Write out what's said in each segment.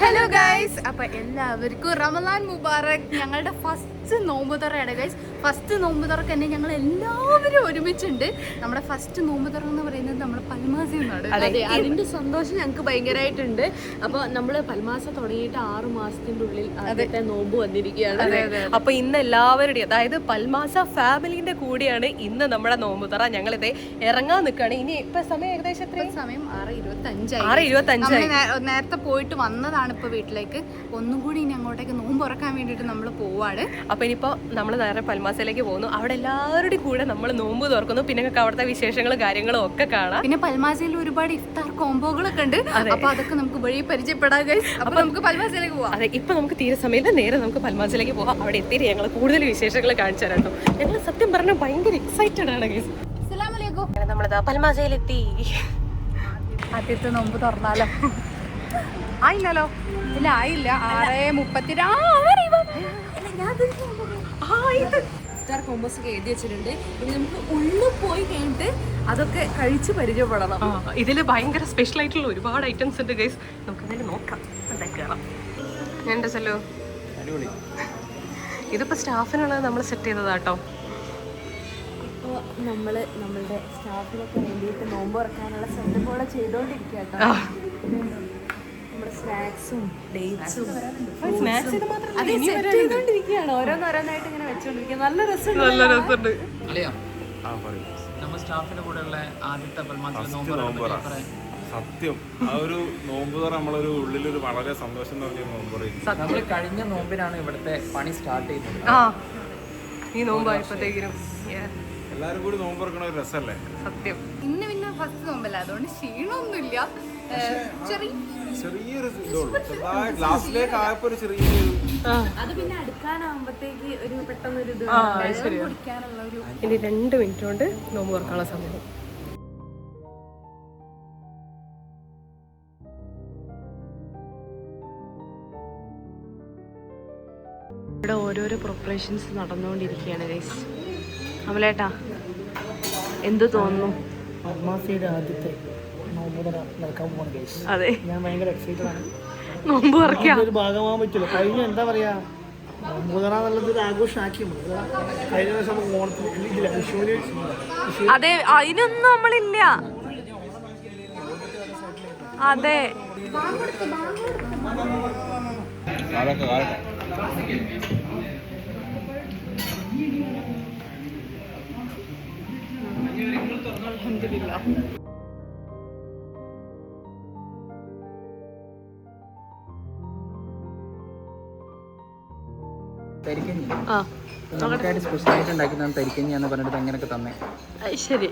Hello guys, അപ്പൊ എല്ലാവർക്കും റമദാൻ മുബാറക്. ഞങ്ങളുടെ ഫസ്റ്റ് നോമ്പ് തുറയാണ് ഗൈസ്. ഫസ്റ്റ് നോമ്പ് തുറക്ക് തന്നെ ഞങ്ങൾ എല്ലാവരും ഒരുമിച്ചുണ്ട്. നമ്മുടെ ഫസ്റ്റ് നോമ്പ് തുറ എന്ന് പറയുന്നത് നമ്മുടെ പൽമാസി എന്നാണ്. അതെ, അതിന്റെ സന്തോഷം ഞങ്ങൾക്ക് ഭയങ്കരമായിട്ടുണ്ട്. അപ്പൊ നമ്മള് പൽമാസ തുടങ്ങിയിട്ട് 6 മാസത്തിന്റെ ഉള്ളിൽ ആദ്യത്തെ നോമ്പ് വന്നിരിക്കുകയാണ്. അപ്പൊ ഇന്ന് എല്ലാവരുടെയും, അതായത് പൽമാസ ഫാമിലിന്റെ കൂടിയാണ് ഇന്ന് നമ്മുടെ നോമ്പ് തുറ. ഞങ്ങളിത് ഇറങ്ങാൻ നിൽക്കുകയാണ്. ഇനി ഇപ്പൊ സമയം ഏകദേശം സമയം 6:25. 6:25 നേരത്തെ പോയിട്ട് വന്നതാണ് ഇപ്പൊ വീട്ടിലേക്ക്. ഒന്നും കൂടി ഇനി അങ്ങോട്ടേക്ക് നോമ്പ് തുറക്കാൻ വേണ്ടിട്ട് നമ്മൾ പോവാണ്. അപ്പൊ ഇനിയിപ്പോ നമ്മൾ നേരെ പൽമാസയിലേക്ക് പോകുന്നു. അവിടെ എല്ലാവരുടെയും കൂടെ നമ്മൾ നോമ്പ് തുറക്കുന്നു. പിന്നെ നിങ്ങൾക്ക് അവിടുത്തെ വിശേഷങ്ങളും കാര്യങ്ങളും ഒക്കെ കാണാം. പിന്നെ പൽമാസയിൽ ഒരുപാട് ഇഫ്താർ കോംബോകളൊക്കെ ഉണ്ട്. അപ്പൊ അതൊക്കെ നമുക്ക് വഴി പരിചയപ്പെടാം ഗൈസ്. അപ്പൊ നമുക്ക് പൽമാസയിലേക്ക് പോവാം. അതെ, ഇപ്പൊ നമുക്ക് തീരെ സമയമില്ല. നേരെ നമുക്ക് പൽമാസയിലേക്ക് പോകാം. അവിടെ എത്തിയിട്ട് ഞങ്ങൾ കൂടുതൽ വിശേഷങ്ങൾ കാണിച്ചു തരാം കേട്ടോ. ഞങ്ങൾ സത്യം പറഞ്ഞാൽ ഭയങ്കര എക്സൈറ്റഡ് ആണ് ഗൈസ്. നമ്മളിതാ പൽമാസയിലെത്തി. ആദ്യത്തെ നോമ്പ് തുറന്നാലോ? ആയില്ലല്ലോ. ഇല്ല, ആയില്ല. 6:32. ഇഫ്താർ കോമ്പോസ് ഒക്കെ എഴുതി വെച്ചിട്ടുണ്ട്. ഇനി നമുക്ക് ഉള്ളിൽ പോയി കഴിഞ്ഞിട്ട് അതൊക്കെ കഴിച്ച് പരിചയപ്പെടണം. ഇതിൽ ഭയങ്കര സ്പെഷ്യൽ ആയിട്ടുള്ള ഒരുപാട് ഐറ്റംസ് ഉണ്ട് ഗൈസ്. നമുക്ക് എന്തായാലും നോക്കാം. കയറാം. ഞാൻ സല്ലോ, ഇതിപ്പോ സ്റ്റാഫിനുള്ളത് നമ്മൾ സെറ്റ് ചെയ്തതാട്ടോ. അപ്പോൾ നമ്മൾ നമ്മളുടെ സ്റ്റാഫിനൊക്കെ വേണ്ടിയിട്ട് നോമ്പ് തുറക്കാനുള്ള സെറ്റപ്പുകൾ ചെയ്തുകൊണ്ടിരിക്കുക കേട്ടോ. നമ്മുടെ സ്നാക്സും ഡേറ്റ്സും ചെയ്തോണ്ടിരിക്കുകയാണ്. ഓരോന്നോരോന്നായിട്ട് ഇങ്ങനെ വെച്ചോണ്ടിരിക്കുക. നല്ല രസമുണ്ട്. നമ്മുടെ സ്റ്റാഫിന്റെ കൂടെയുള്ള ആദ്യത്തെ സത്യം ആ ഒരു നോമ്പ് തുറ നമ്മളൊരു ഉള്ളിലൊരു വളരെ സന്തോഷം തോന്നിയ നോമ്പ് തുറ. നമ്മൾ കഴിഞ്ഞ നോമ്പിനാണ് ഇവിടുത്തെ പണി സ്റ്റാർട്ട് ചെയ്തത്. ഈ നോമ്പായപ്പോഴത്തേക്കിനും എല്ലാരും കൂടി നോമ്പ് തുറക്കണ ഒരു രസമല്ലേ? സത്യം. ഇന്ന് പിന്നെ ഫസ്റ്റ് നോമ്പല്ല, അതുകൊണ്ട് ക്ഷീണമൊന്നുമില്ല. ചെറിയൊരു ഇതുള്ളൂ. ഗ്ലാസ്സിലേക്ക് ആയപ്പോ ഒരു ചെറിയൊരു അത് പിന്നെ അടുക്കാനാകുമ്പോഴത്തേക്ക് ഒരു പെട്ടെന്നൊരു കുടിക്കാനുള്ള ഒരു. ഇനി 2 മിനിറ്റ് കൊണ്ട് നോമ്പ് തുറക്കാനുള്ള സമയം. ഇവിടെ ഓരോരോ പ്രിപ്പറേഷൻസ് നടന്നുകൊണ്ടിരിക്കുകയാണ് ഗൈസ്. അമലേട്ടാ, എന്ത് തോന്നുന്നു? പത്മാസിയുടെ ആദ്യത്തെ നോമ്പ് തുറ നടക്കാൻ പോകണം ഗൈസ്. അതെ, ഞാൻ ഭയങ്കര എക്സൈറ്റഡ് ആണ്. നോമ്പ് തുറക്കാൻ ഒരു ഭാഗമാകാൻ പറ്റില്ല. കഴിഞ്ഞ എന്താ പറയാ, നോമ്പ് തുറ എന്നുള്ളത് ഒരു ആഘോഷമാക്കി. കഴിഞ്ഞ ദിവസം നമുക്ക് ഓണത്തിന് ഇതില്ല, വിഷുവിന്. അതെ, അതിനൊന്നും നമ്മളില്ല. അതെ, തരിക്കഞ്ഞി നമുക്കായിട്ട് സ്പെഷ്യൽ ആയിട്ട് ഉണ്ടാക്കി തന്നെ തരിക്കഞ്ഞി എന്ന് പറഞ്ഞിട്ട് അങ്ങനെയൊക്കെ തന്നെ. ശരി.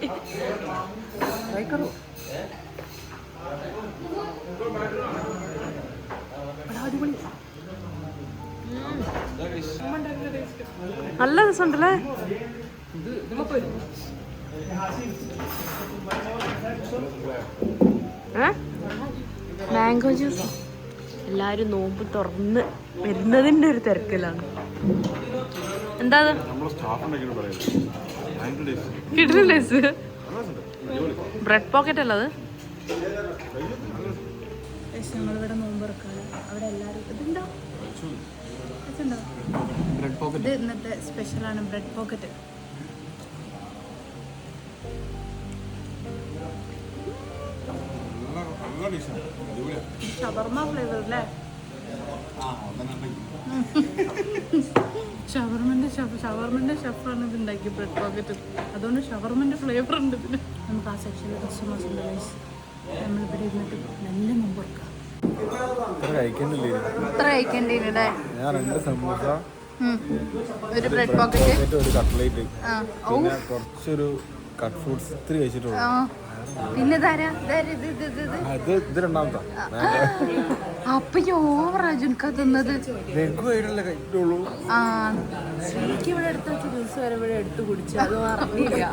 നല്ല രസമുണ്ടല്ലേ? Mango juice. എല്ലാരും നോമ്പ് തുറന്ന് വരുന്നതിന്റെ ഒരു തിരക്കിലാണ്. എന്താ കിട്ടുന്നില്ല? ബ്രെഡ് പോക്കറ്റ് അല്ലത്? ഞങ്ങളിവിടെ നോമ്പ് തുറക്കാണ്. അവിടെ എല്ലാവരും ഇതെന്താ ബ്രെഡ് പോക്കറ്റ്. ഇത് ഇന്നത്തെ സ്പെഷ്യലാണ്, ബ്രെഡ് പോക്കറ്റ്. ഷവർമ ഫ്ലേവർ അല്ലേ? ഷവർമന്റെ ഷെഫാണ് ഇത് ഉണ്ടാക്കിയ ബ്രെഡ് പോക്കറ്റ്. അതുകൊണ്ട് ഷവർമന്റെ ഫ്ലേവർ ഉണ്ട്. പിന്നെ നമുക്ക് ആ സെക്ഷനിൽ കസ്റ്റമേഴ്സ് ഉണ്ട്. നമ്മളിവിടെ ഇരുന്നിട്ട് നല്ല നോമ്പ് തുറക്കാം. ഇത്ര കഴിക്കേണ്ടില്ലേ? ഞാൻ 2 സമൂസ, ഒരു ബ്രെഡ് പോക്കറ്റ്, ഒരു കട്ട്ലേറ്റ്, പിന്നെ കുറച്ചൊരു കട്ട് ഫ്രൂട്ട്സ് ഇത്തിരി കഴിച്ചിട്ടുള്ളൂ. പിന്നെ ഇത് രണ്ടാമത്തെ. അപ്പൊ ഓവറാജുൻക തിന്നത്. കഴിച്ചിട്ടുള്ളൂ. ശരിക്കും ഇവിടെ എടുത്ത് വെച്ച് ജ്യൂസ് വരെ ഇവിടെ എടുത്ത് കുടിച്ചു. അത് അറിയില്ല.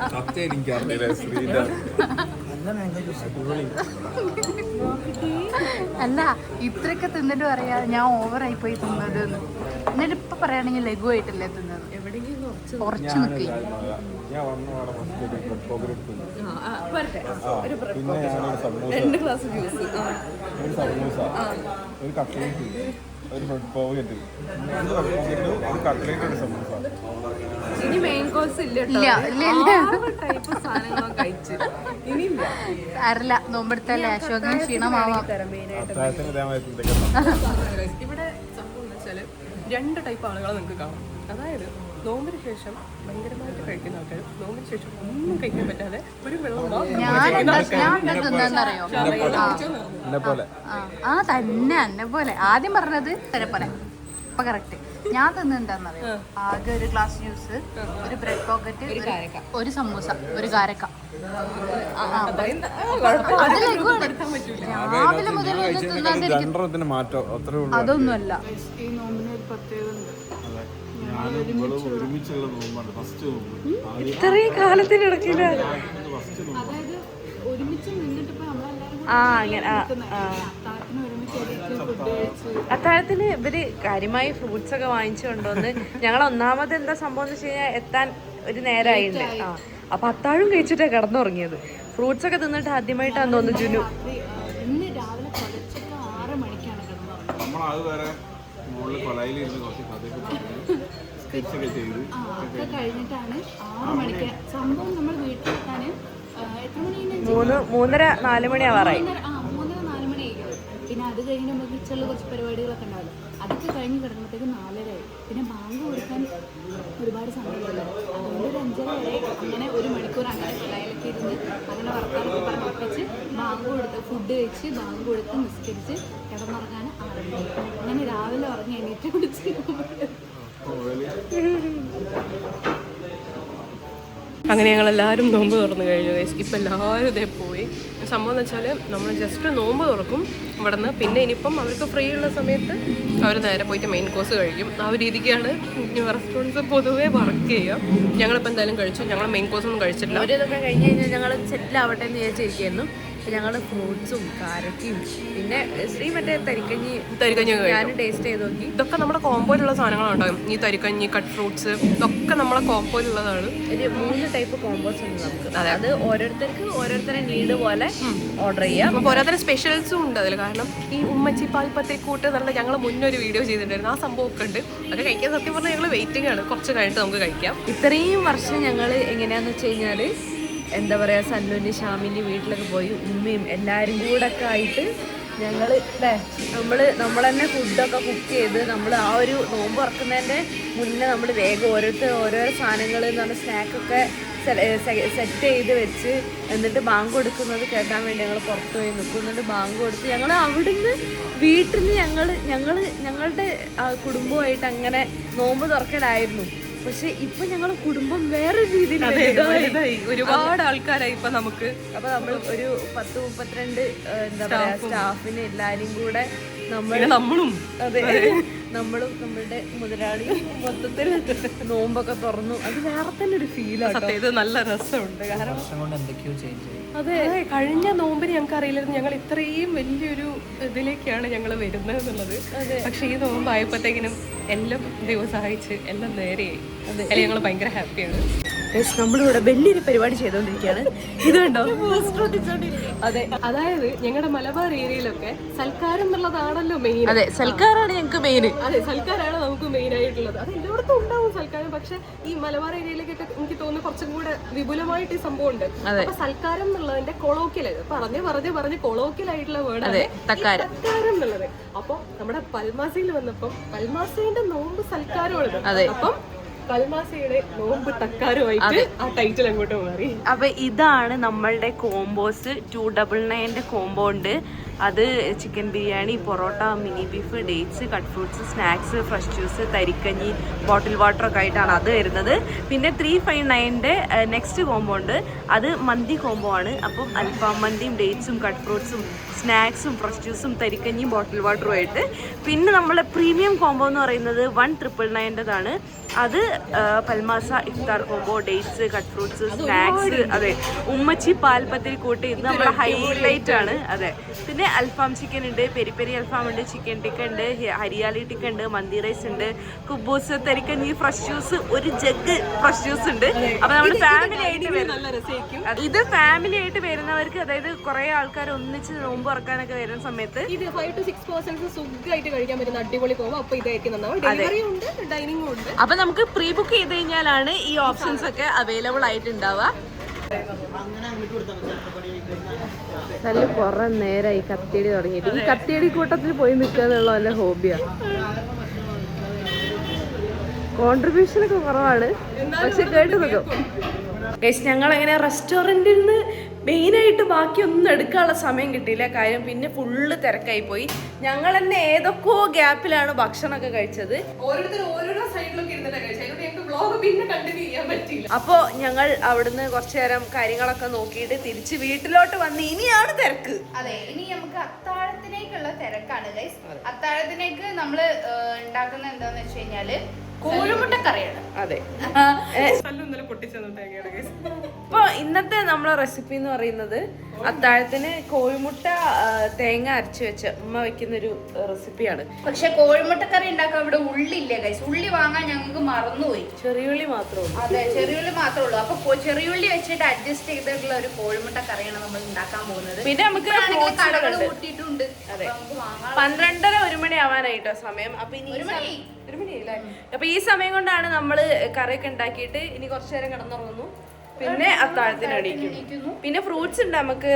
അല്ല, ഇത്രയൊക്കെ തിന്നിട്ട് പറയാ ഞാൻ ഓവറായി പോയി തിന്നത്. എന്നിട്ട് ഇപ്പൊ പറയുകയാണെങ്കിൽ ലഘുവായിട്ടല്ലേ തിന്നത്. എവിടെയെങ്കിലും കുറച്ച് നിൽക്കുക. ഞാൻ വന്ന അവിടെ ഫസ്റ്റ് ബ്രെഡ് പോക്കറ്റ് എടുത്തു. വരട്ടെ ഒരു പിന്നെ ഞാനൊരു സമൂസ, 2 ഗ്ലാസ് ജ്യൂസ്, ഒരു സമൂസ, ഒരു കട്ട്ലേറ്റ്, ഒരു ബ്രെഡ് പോക്കറ്റ്, 2 ബ്രെഡ് പോക്കറ്റ്, ഒരു കട്ട്ലേറ്റ്, ഒരു സമൂസ. ഇനി മെയിൻ കോഴ്സ് ഇല്ല ടൈപ്പ് സാധനങ്ങളോ കഴിച്ച് ഇനിയില്ല. അറിയില്ല, നോമ്പെടുത്തല്ലേ അശോകൻ ക്ഷീണമാവാം. അത്താഴത്തിന് ഇതേമാതിരി എന്തെങ്കിലും ഇവിടെ സംഭവം എന്ന് വെച്ചാൽ 2 ടൈപ്പ് ആളുകളെ നിങ്ങൾക്ക് കാണാം. അതായത് നോമ്പിന് ശേഷം ഭയങ്കരമായിട്ട് കഴിക്കുന്ന ആൾക്കാർ, നോമ്പിന് ശേഷം ഒന്നും കഴിക്കാൻ പറ്റാതെ ഒരു വെള്ളം ഞാൻ തിന്നറിയോ എന്നെ പോലെ. ആ തന്നെ എന്നെ പോലെ ആദ്യം പറഞ്ഞത് പോലെ ഇപ്പൊ കറക്റ്റ്. ഞാൻ തിന്നെന്താന്നറിയോ, ആകെ ഒരു ഗ്ലാസ് ജ്യൂസ്, ഒരു ബ്രെഡ് പോക്കറ്റ്, ഒരു സമൂസ, ഒരു കാരക്ക. രാവിലെ മുതൽ രണ്ടെണ്ണത്തിന് മാറ്റം അത്രേ ഉള്ളൂ. അതൊന്നുമല്ല. ഈ നോമ്പിന് ഒരു പ്രത്യേകത ഉണ്ട്. ഒരുമിച്ചുള്ള നോമ്പാണ് ഫസ്റ്റ് നോമ്പ്. ഇത്രയും കാലത്തിനിടക്കില്ല. അതായത് ഒരുമിച്ച് നിന്നിട്ട് ഇപ്പൊ നമ്മളെല്ലാരും അത്താഴത്തിന് ഇവര് കാര്യമായി ഫ്രൂട്ട്സ് ഒക്കെ വാങ്ങിച്ചു കൊണ്ടുവന്ന് ഞങ്ങൾ ഒന്നാമത് എന്താ സംഭവം എന്ന് വെച്ച് കഴിഞ്ഞാൽ എത്താൻ ഒരു നേരമായിട്ടുണ്ട്. അപ്പൊ അത്താഴം കഴിച്ചിട്ടാ കിടന്നുറങ്ങിയത്. ഫ്രൂട്ട്സ് ഒക്കെ തിന്നിട്ട് ആദ്യമായിട്ടാന്ന് തോന്നുന്നു ജുനു. ഇന്ന് രാവിലെ 6 മണിക്കാണ് കിടന്നുറങ്ങുന്നത്. നമ്മളത് വരെ മുകളിൽ കൊലയിലിരുന്ന് കുറച്ച് കഥയൊക്കെ പറഞ്ഞ് സ്കെച്ചൊക്കെ ചെയ്ത് ഒക്കെ കഴിഞ്ഞിട്ടാണ് 6 മണിക്ക് സംഭവം നമ്മൾ വീട്ടിലെത്താൻ എത്ര മണി 3:30 4 മണി ആവാറായി. 3-4 മണി. പിന്നെ അത് കഴിഞ്ഞ് നമുക്ക് കിച്ചണിൽ കുറച്ച് പരിപാടികളൊക്കെ ഉണ്ടാവില്ല. അതൊക്കെ കഴിഞ്ഞ് കിടക്കുമ്പോഴത്തേക്ക് 4:30 ആയി. പിന്നെ ബാങ്ക് കൊടുക്കാൻ ഒരുപാട് സമയമില്ല. അതുകൊണ്ട് ഒരു 5:30 വരെ അങ്ങനെ 1 മണിക്കൂർ അങ്ങനെ കൊലയിലൊക്കെ ഇരുന്ന് അങ്ങനെ വർത്താനൊക്കെ പറഞ്ഞ് ഒപ്പിച്ച് ബാങ്ക് കൊടുത്ത് ഫുഡ് കഴിച്ച് ബാങ്ക് കൊടുത്ത് നിസ്കരിച്ച് കിടന്നുറങ്ങാൻ 6 മണി. അങ്ങനെ രാവിലെ ഉറങ്ങി എണീറ്റ് പിടിച്ച് അങ്ങനെ ഞങ്ങളെല്ലാവരും നോമ്പ് തുറന്നു കഴിഞ്ഞു. ഇപ്പം എല്ലാവരും ഇതേ പോയി. സംഭവം എന്ന് വെച്ചാൽ നമ്മൾ ജസ്റ്റ് നോമ്പ് തുറക്കും ഇവിടെ നിന്ന്. പിന്നെ ഇനിയിപ്പം അവർക്ക് ഫ്രീ ഉള്ള സമയത്ത് അവർ നേരെ പോയിട്ട് മെയിൻ കോഴ്സ് കഴിക്കും. ആ ഒരു രീതിക്കാണ് റെസ്റ്റോറൻറ്റ്സ് പൊതുവേ വർക്ക് ചെയ്യുക. ഞങ്ങളിപ്പോൾ എന്തായാലും കഴിച്ചു. ഞങ്ങൾ മെയിൻ കോഴ്സ് ഒന്നും കഴിച്ചിട്ടില്ല. ഒരു ഇതൊക്കെ കഴിഞ്ഞ് കഴിഞ്ഞാൽ ഞങ്ങൾ സെറ്റിൽ ആവട്ടെ എന്ന് വിചാരിച്ചിരിക്കുന്നു. ഞങ്ങൾ ഫ്രൂട്ട്സും കാരക്കയും പിന്നെ മറ്റേ തരിക്കഞ്ഞി ഞാൻ ടേസ്റ്റ് ചെയ്ത് നോക്കി. ഇതൊക്കെ നമ്മുടെ കോമ്പോയിലുള്ള സാധനങ്ങളുണ്ടാകും. ഈ തരിക്കഞ്ഞി, കട്ട് ഫ്രൂട്ട്സ് ഇതൊക്കെ നമ്മളെ കോമ്പോയിലുള്ളതാണ്. ഒരു 3 ടൈപ്പ് കോമ്പോസ് ഉണ്ട് നമുക്ക്. അത് ഓരോരുത്തരെ നീഡ് പോലെ ഓർഡർ ചെയ്യാം. അപ്പോൾ ഓരോരുത്തരും സ്പെഷ്യൽസും ഉണ്ട് അതിൽ. കാരണം ഈ ഉമ്മച്ചി പാൽപ്പത്തിക്കൂട്ട് എന്നുള്ള ഞങ്ങൾ മുന്നൊരു വീഡിയോ ചെയ്തിട്ടുണ്ടായിരുന്നു. ആ സംഭവമൊക്കെ ഉണ്ട്. അത് കഴിക്കാൻ സത്യം പറഞ്ഞാൽ ഞങ്ങൾ വെയിറ്റിംഗ് ആണ്. കുറച്ച് കഴിഞ്ഞിട്ട് നമുക്ക് കഴിക്കാം. ഇത്രയും വർഷം ഞങ്ങൾ എങ്ങനെയാന്ന് വെച്ച് കഴിഞ്ഞാൽ എന്താ പറയുക, സല്ലുവിൻ്റെ ഷാമിൻ്റെ വീട്ടിലൊക്കെ പോയി ഉമ്മയും എല്ലാവരും കൂടെ ഒക്കെ ആയിട്ട് ഞങ്ങൾ നമ്മൾ തന്നെ ഫുഡൊക്കെ കുക്ക് ചെയ്ത് നമ്മൾ ആ ഒരു നോമ്പ് തുറക്കുന്നതിൻ്റെ മുന്നേ നമ്മൾ വേഗം ഓരോരോ സാധനങ്ങൾ എന്ന് പറഞ്ഞാൽ സ്നാക്കൊക്കെ സെറ്റ് ചെയ്ത് വെച്ച് എന്നിട്ട് ബാങ്ക് കൊടുക്കുന്നത് കേൾക്കാൻ വേണ്ടി ഞങ്ങൾ പുറത്ത് പോയി നിൽക്കും. എന്നിട്ട് ബാങ്ക് കൊടുത്ത് ഞങ്ങൾ അവിടുന്ന് വീട്ടിൽ നിന്ന് ഞങ്ങളുടെ കുടുംബമായിട്ട് അങ്ങനെ നോമ്പ് തുറക്കലായിരുന്നു. പക്ഷെ ഇപ്പൊ ഞങ്ങൾ കുടുംബം വേറെ രീതിയിൽ ഒരുപാട് ആൾക്കാരായി ഇപ്പൊ നമുക്ക്. അപ്പൊ നമ്മൾ ഒരു 10-32 എന്താ പറയാ സ്റ്റാഫിന് എല്ലാരും കൂടെ നമ്മളും നമ്മളും നമ്മളുടെ മുതലാളിയും മൊത്തത്തിൽ നോമ്പൊക്കെ തുറന്നു. അത് വേറെ തന്നെ ഒരു ഫീലാണ്. ഇത് നല്ല രസമുണ്ട്. കാരണം എന്തൊക്കെയോ ചേഞ്ച്. അതെ, കഴിഞ്ഞ നോമ്പിന് ഞങ്ങൾക്ക് അറിയില്ലായിരുന്നു ഞങ്ങൾ ഇത്രയും വലിയൊരു ഇതിലേക്കാണ് ഞങ്ങൾ വരുന്നത് എന്നുള്ളത്. പക്ഷെ ഈ നോമ്പായപ്പോഴത്തേക്കിനും എല്ലാം ദൈവം സഹായിച്ച് എല്ലാം നേരെയായി. അല്ലെങ്കിൽ ഞങ്ങൾ ഭയങ്കര ഹാപ്പിയാണ്. നമ്മളിവിടെ വലിയൊരു പരിപാടി ചെയ്തോണ്ടിരിക്കുകയാണ്. ഇത് കണ്ടോ? അതെ, അതായത് ഞങ്ങളുടെ മലബാർ ഏരിയയിലൊക്കെ സൽക്കാരം എന്നുള്ളതാണല്ലോ മെയിൻ. അതെ, സൽക്കാരാണ് ഞങ്ങൾക്ക് മെയിൻ. അതെ, സൽക്കാരാണ് നമുക്ക് മെയിൻ ആയിട്ടുള്ളത്. അത് എല്ലായിടത്തും ഉണ്ടാവും സൽക്കാരം. പക്ഷെ ഈ മലബാർ ഏരിയയിലേക്കൊക്കെ എനിക്ക് തോന്നുന്നു കുറച്ചും കൂടെ വിപുലമായിട്ട് ഈ സംഭവം ഉണ്ട്. അപ്പൊ സൽക്കാരം എന്നുള്ളതിന്റെ കൊളോക്കിയൽ പറഞ്ഞ് കൊളോക്കിയൽ ആയിട്ടുള്ള വേർഡാണ് തക്കാരം എന്നുള്ളത്. അപ്പൊ നമ്മുടെ പൽമാസയിൽ വന്നപ്പം പൽമാസയുടെ നോമ്പ് സൽക്കാരമാണ്. അപ്പം പൽമാസയുടെ നോമ്പ് തക്കാരുമായിട്ട് ആ ടൈറ്റിൽ അങ്ങോട്ട് മാറി. അപ്പൊ ഇതാണ് നമ്മളുടെ കോമ്പോസ്. 299 കോമ്പോ ഉണ്ട്. അത് chicken biryani, parotta, mini beef, dates, cut fruits, snacks, fresh juice, തരിക്കഞ്ഞി, ബോട്ടിൽ വാട്ടർ ഒക്കെ ആയിട്ടാണ് അത് വരുന്നത്. പിന്നെ 359 നെക്സ്റ്റ് കോമ്പോ ഉണ്ട്. അത് മന്തി കോമ്പോ ആണ്. അപ്പം അൽഫാം മന്തിയും ഡേറ്റ്സും കട്ട് ഫ്രൂട്ട്സും സ്നാക്സും ഫ്രഷ് ജ്യൂസും തരിക്കഞ്ഞിയും ബോട്ടിൽ വാട്ടറും ആയിട്ട്. പിന്നെ നമ്മളെ പ്രീമിയം കോമ്പോ എന്ന് പറയുന്നത് 1,999 ആണ്. അത് പൽമാസ ഇഫ്താർ combo, dates, cut fruits, snacks. അതെ, ഉമ്മച്ചി പാൽപ്പത്തിരി കൂട്ട് ഇത് നമ്മുടെ ഹൈലൈറ്റ് ആണ്. അതെ, പിന്നെ അൽഫാം ചിക്കൻ ഉണ്ട്, പെരി പെരി അൽഫാം ഉണ്ട്, ചിക്കൻ ടിക്ക ഉണ്ട്, ഹരിയാലി ടിക്ക ഉണ്ട്, മന്തി റൈസ് ഉണ്ട്, കുബൂസ്, തെരിക്കഞ്ഞി, ഫ്രഷ് ജ്യൂസ്, ഒരു ജഗ് ഫ്രഷ് ജ്യൂസ് ഉണ്ട്. അപ്പൊ നമ്മൾ ഫാമിലി ആയിട്ട് ഇത് ഫാമിലി ആയിട്ട് വരുന്നവർക്ക്, അതായത് കുറെ ആൾക്കാർ ഒന്നിച്ച് നോമ്പ് തുറക്കാനൊക്കെ വരുന്ന സമയത്ത് ഇത് 5 to 6 persons സുഖമായിട്ട് കഴിക്കാൻ പറ്റുന്ന അടിപൊളി കോമ്പോ. അപ്പൊ ഇതായിരിക്കും നന്നാവും. ഡെലിവറി ഉണ്ട്, ഡൈനിങ്ങും ഉണ്ട്. അപ്പൊ നമുക്ക് പ്രീ ബുക്ക് ചെയ്ത് കഴിഞ്ഞാലാണ് ഈ ഓപ്ഷൻസ് ഒക്കെ അവൈലബിൾ ആയിട്ട് ഉണ്ടാവുക. നല്ല കുറെ നേരമായി കത്തിയടി തുടങ്ങിയിട്ട്. ഈ കത്തിയടി കൂട്ടത്തിൽ പോയി നിൽക്കുക എന്നുള്ള നല്ല ഹോബിയാ. കോൺട്രിബ്യൂഷൻ ഒക്കെ കുറവാണ്, പക്ഷെ കേട്ട് നിൽക്കും. ഞങ്ങൾ അങ്ങനെ റെസ്റ്റോറൻറ്റിൽ നിന്ന് മെയിനായിട്ട് ബാക്കിയൊന്നും എടുക്കാനുള്ള സമയം കിട്ടിയില്ല. കാര്യം പിന്നെ ഫുള്ള് തിരക്കായി പോയി. ഞങ്ങൾ തന്നെ ഏതൊക്കെയോ ഗ്യാപ്പിലാണ് ഭക്ഷണമൊക്കെ കഴിച്ചത്. ഓരോരുത്തർ ഓരോരോ സൈഡിലൊക്കെ ഇരുന്നിട്ട് കഴിച്ചത്. അതുകൊണ്ട് ഞങ്ങൾക്ക് വ്ലോഗ് പിന്നെ കണ്ടിന്യൂ ചെയ്യാൻ പറ്റിയില്ല. അപ്പോൾ ഞങ്ങൾ അവിടുന്ന് കുറച്ചു നേരം കാര്യങ്ങളൊക്കെ നോക്കിയിട്ട് തിരിച്ച് വീട്ടിലോട്ട് വന്ന് ഇനിയാണ് തിരക്ക്. അതെ, ഇനി നമുക്ക് അത്താഴത്തിനേക്കുള്ള തിരക്കാണ് ഗൈസ്. അത്താഴത്തിനേക്ക് നമ്മള് ഉണ്ടാക്കുന്ന എന്താന്ന് വെച്ച് കഴിഞ്ഞാല് കോഴിമുട്ട കറിയാണ്. അതെ, പൊട്ടിച്ചെന്നിട്ടേക്കാണ്. അപ്പോൾ ഇന്നത്തെ നമ്മളെ റെസിപ്പി എന്ന് പറയുന്നത് അത്താഴത്തിന് കോഴിമുട്ട തേങ്ങ അരച്ച് വെച്ച് ഉമ്മ വെക്കുന്നൊരു റെസിപ്പിയാണ്. പക്ഷെ കോഴിമുട്ടക്കറി ഉണ്ടാക്കാൻ ഇവിടെ ഉള്ളില്ല ഗൈസ്. ഉള്ളി വാങ്ങാൻ ഞങ്ങൾക്ക് മറന്നുപോയി. ചെറിയുള്ളി മാത്രമേ ഉള്ളൂ. അതെ, ചെറിയുള്ളി മാത്രമേ ഉള്ളൂ. അപ്പൊ ചെറിയുള്ളി വെച്ചിട്ട് അഡ്ജസ്റ്റ് ചെയ്തിട്ടുള്ള ഒരു കോഴിമുട്ട കറിയാണ് നമ്മൾ ഉണ്ടാക്കാൻ പോകുന്നത്. പിന്നെ നമുക്ക് കടകൾ കൂട്ടിയിട്ടുണ്ട്. അതെ, നമുക്ക് വാങ്ങാം. 12:30 1 മണി ആവാനായിട്ടോ സമയം. അപ്പൊ ഇനി 1 മണി. അപ്പൊ ഈ സമയം കൊണ്ടാണ് നമ്മള് കറിയൊക്കെ ഉണ്ടാക്കിയിട്ട് ഇനി കുറച്ചു നേരം കിടന്നുറങ്ങുന്നു. പിന്നെ അത്താഴത്തിന് അടിക്കും. പിന്നെ ഫ്രൂട്ട്സ് ഉണ്ട് നമുക്ക്.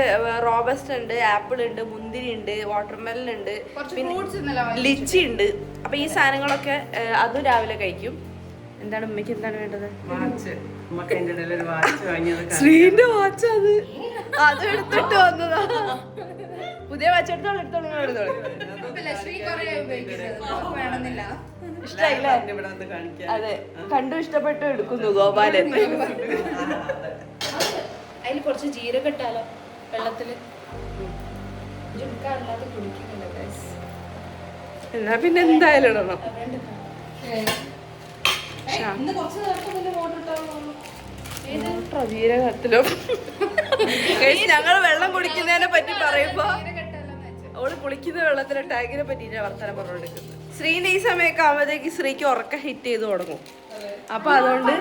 റോബസ്റ്റ് ഉണ്ട്, ആപ്പിൾ ഉണ്ട്, മുന്തിരി ഉണ്ട്, വാട്ടർമെലൻ ഉണ്ട്, പിന്നെ ലിച്ചി ഉണ്ട്. അപ്പൊ ഈ സാധനങ്ങളൊക്കെ അതും രാവിലെ കഴിക്കും. എന്താണ് ഉമ്മയ്ക്ക് എന്താണ് വേണ്ടത്? ശ്രീന്റെ വാച്ച് അത് എടുത്തിട്ട് വന്നതാ. പുതിയ വാച്ച് എടുത്തോളൂ. ഇഷ്ടായില്ലേ? അതെ, കണ്ടു ഇഷ്ടപ്പെട്ടു എടുക്കുന്നു ഗോപാലൻ. അതിൽ കുറച്ച് ജീരകം ഇട്ടാലോ വെള്ളത്തില്? എന്നാ പിന്നെ എന്തായാലും ഇടണം. ജീരകത്തിലോ ഞങ്ങൾ വെള്ളം കുടിക്കുന്നതിനെ പറ്റി പറയുമ്പോ അവള് കുളിക്കുന്ന വെള്ളത്തിലെ ടാങ്കിനെ പറ്റിട്ട് വർത്തമാനം പറഞ്ഞുകൊടുക്കുന്നത്. ശ്രീന്റെ ഈ സമയമൊക്കെ ആവുമ്പോഴത്തേക്ക് ശ്രീക്ക് ഉറക്കം ഹിറ്റ് ചെയ്ത് തുടങ്ങും. അപ്പൊ അതുകൊണ്ട്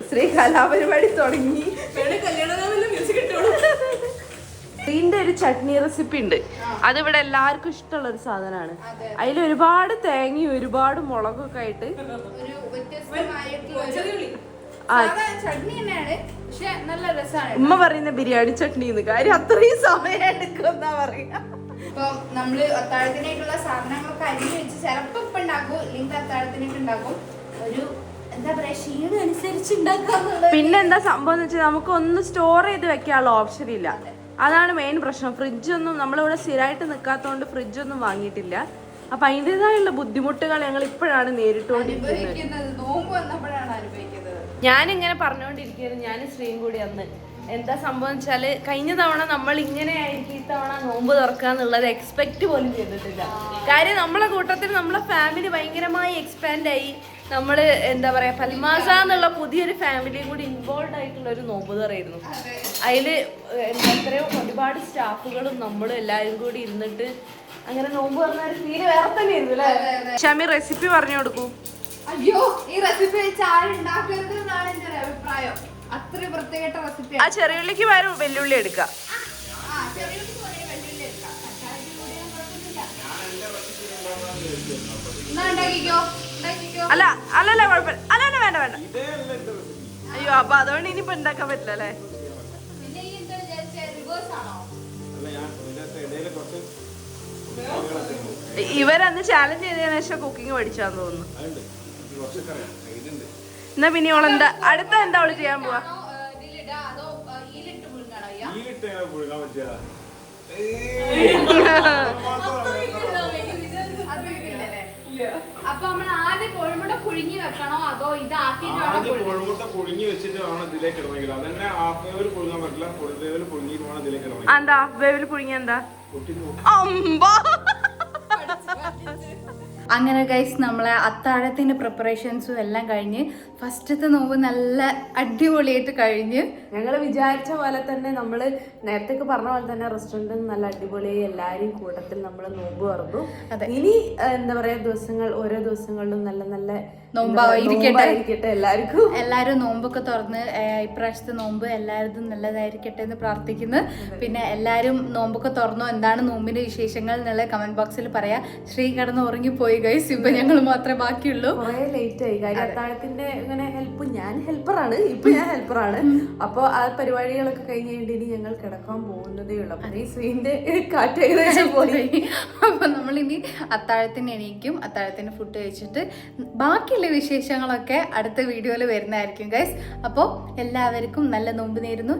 ശ്രീ കലാപരിപാടി തുടങ്ങി. ശ്രീന്റെ ഒരു ചട്നി റെസിപ്പി ഉണ്ട്. അതിവിടെ എല്ലാവർക്കും ഇഷ്ടമുള്ള ഒരു സാധനമാണ്. അതിൽ ഒരുപാട് തേങ്ങയും ഒരുപാട് മുളകൊക്കെ ആയിട്ട് ഉമ്മ പറയുന്ന ബിരിയാണി ചട്നി കാര്യം അത്രയും സമയം എടുക്കുമെന്നാ പറയാ. ഇപ്പൊ നമ്മള് അത്താഴത്തിനേക്കുള്ള സാധനങ്ങളൊക്കെ അരിഞ്ഞ് വെച്ച് ചിലപ്പോ ഇപ്പൊ ഉണ്ടാക്കും, ഇല്ലെങ്കിൽ അത്താഴത്തിനൊക്കെ ഉണ്ടാക്കും. ഒരു എന്താ പറയാ, ക്ഷീണം അനുസരിച്ച് ഉണ്ടാക്കാന്നുള്ളത്. പിന്നെ എന്താ സംഭവം എന്ന് വെച്ചാൽ നമുക്ക് ഒന്ന് സ്റ്റോർ ചെയ്ത് വെക്കാനുള്ള ഓപ്ഷൻ ഇല്ല. അതാണ് മെയിൻ പ്രശ്നം. ഫ്രിഡ്ജൊന്നും നമ്മളിവിടെ സ്ഥിരമായിട്ട് നിൽക്കാത്തതുകൊണ്ട് ഫ്രിഡ്ജൊന്നും വാങ്ങിയിട്ടില്ല. അപ്പൊ അതിൻ്റെതായുള്ള ബുദ്ധിമുട്ടുകൾ ഞങ്ങൾ ഇപ്പോഴാണ് നേരിട്ടുകൊണ്ടിരിക്കുന്നത്. നോമ്പ് വന്നപ്പോഴാണ് അനുഭവിക്കുന്നത്. ഞാനിങ്ങനെ പറഞ്ഞുകൊണ്ടിരിക്കുകയായിരുന്നു, ഞാനും ശ്രീയും കൂടി അന്ന്. എന്താ സംഭവം വെച്ചാല് കഴിഞ്ഞ തവണ നമ്മൾ ഇങ്ങനെ ആയിരിക്കും ഈ തവണ നോമ്പ് തുറക്കുക എന്നുള്ളത് എക്സ്പെക്ട് പോലും ചെയ്തിട്ടില്ല. കാര്യം നമ്മളെ കൂട്ടത്തിൽ നമ്മളെ ഫാമിലി ഭയങ്കരമായി എക്സ്പാൻഡ് ആയി. നമ്മൾ എന്താ പറയാ, പൽമാസ എന്നുള്ള പുതിയൊരു ഫാമിലിയും കൂടി ഇൻവോൾവ് ആയിട്ടുള്ള ഒരു നോമ്പ് തുറയായിരുന്നു. അതിൽ എത്രയോ ഒരുപാട് സ്റ്റാഫുകളും നമ്മളും എല്ലാവരും കൂടി ഇരുന്നിട്ട് അങ്ങനെ നോമ്പ് തുറന്ന ഒരു ഫീല് വേറെ തന്നെ ആയിരുന്നു അല്ലേ? ഷമി റെസിപ്പി പറഞ്ഞു കൊടുക്കൂ. അയ്യോ, ഈ റെസിപ്പി വെച്ച് ആരുണ്ടാക്കരുത് എന്നാണ് എന്റെ ഒരു അഭിപ്രായം. അത്ര പ്രത്യേക റെസിപ്പി. ആ ചെറിയുള്ളിക്ക് പകരം വെല്ലുള്ളി എടുക്കാം. അല്ല അല്ലല്ല കുഴപ്പമില്ല. അല്ല വേണ്ട വേണ്ട. അയ്യോ, അപ്പൊ അതുകൊണ്ട് ഇനിയിപ്പോ ഉണ്ടാക്കാൻ പറ്റില്ല അല്ലേ? ഇവരന്ന് ചാലഞ്ച് ചെയ്തതിനു ശേഷം കുക്കിംഗ് പഠിച്ചാന്ന് തോന്നുന്നു. എന്നാ പിന്നെ ഓളെന്താ അടുത്ത എന്താ അവള് ചെയ്യാൻ പോവാ? അപ്പൊ നമ്മൾ ആദ്യം കോഴിമുട്ട പുഴുങ്ങി വെക്കണോ അതോ ഇതാക്കിയിട്ട് കോഴിമുട്ട പുഴുങ്ങി വെച്ചിട്ട് വേണം ഇതിലേക്ക് ഇടണമെങ്കിൽ അതന്നെ ഹാഫ് വേവിൽ പുഴുങ്ങാൻ പറ്റില്ല. ഫുൾ വേവിൽ പുഴുങ്ങിയിട്ട് വേണം ഇതിലേക്ക് ഇടണമെങ്കിൽ. എന്താ വേവിൽ പുഴുങ്ങി എന്താ? അങ്ങനെ ഗൈസ് നമ്മളെ അത്താഴത്തിന്റെ പ്രിപ്പറേഷൻസും എല്ലാം കഴിഞ്ഞ് ഫസ്റ്റത്തെ നോമ്പ് നല്ല അടിപൊളിയായിട്ട് കഴിഞ്ഞ് ഞങ്ങൾ വിചാരിച്ച പോലെ തന്നെ നമ്മൾ നേരത്തെ പറഞ്ഞ പോലെ തന്നെ റെസ്റ്റോറൻറ്റിൽ നല്ല അടിപൊളിയായി എല്ലാവരും കൂട്ടത്തിൽ നമ്മൾ നോമ്പ് തുറന്നു. ഇനി എന്താ പറയാ ഓരോ ദിവസങ്ങളിലും നല്ല നല്ല നോമ്പായിരിക്കട്ടെ എല്ലാവരും നോമ്പൊക്കെ തുറന്ന് ഇപ്രാവശ്യത്തെ നോമ്പ് എല്ലാവരും നല്ലതായിരിക്കട്ടെ എന്ന് പ്രാർത്ഥിക്കുന്നു. പിന്നെ എല്ലാവരും നോമ്പൊക്കെ തുറന്നു, എന്താണ് നോമ്പിന്റെ വിശേഷങ്ങൾ എന്നുള്ള കമന്റ് ബോക്സിൽ പറയാ. ശ്രീ കിടന്ന് ഉറങ്ങിപ്പോയി ഗൈസ്, ഇപ്പൊ ഞങ്ങൾ മാത്രമേ ബാക്കിയുള്ളൂ. കുറെ ലേറ്റ് ആയി കാര്യം അത്താഴത്തിന്റെ ഇങ്ങനെ ഞാൻ ഹെൽപ്പറാണ്. അപ്പൊ ആ പരിപാടികളൊക്കെ കഴിഞ്ഞ് ഇനി ഞങ്ങൾ കിടക്കാൻ പോകുന്നതേ ഉള്ളൂ. അപ്പൊ ഈ ശ്രീന്റെ കാറ്റ് ഏകദേശം പോയി. അപ്പൊ നമ്മളിനി അത്താഴത്തിന് എണീക്കും, അത്താഴത്തിന് ഫുഡ് കഴിച്ചിട്ട് ബാക്കിയുള്ള വിശേഷങ്ങളൊക്കെ അടുത്ത വീഡിയോയിൽ വരുന്നതായിരിക്കും ഗൈസ്. അപ്പോൾ എല്ലാവർക്കും നല്ല നോമ്പ് നേരുന്നു.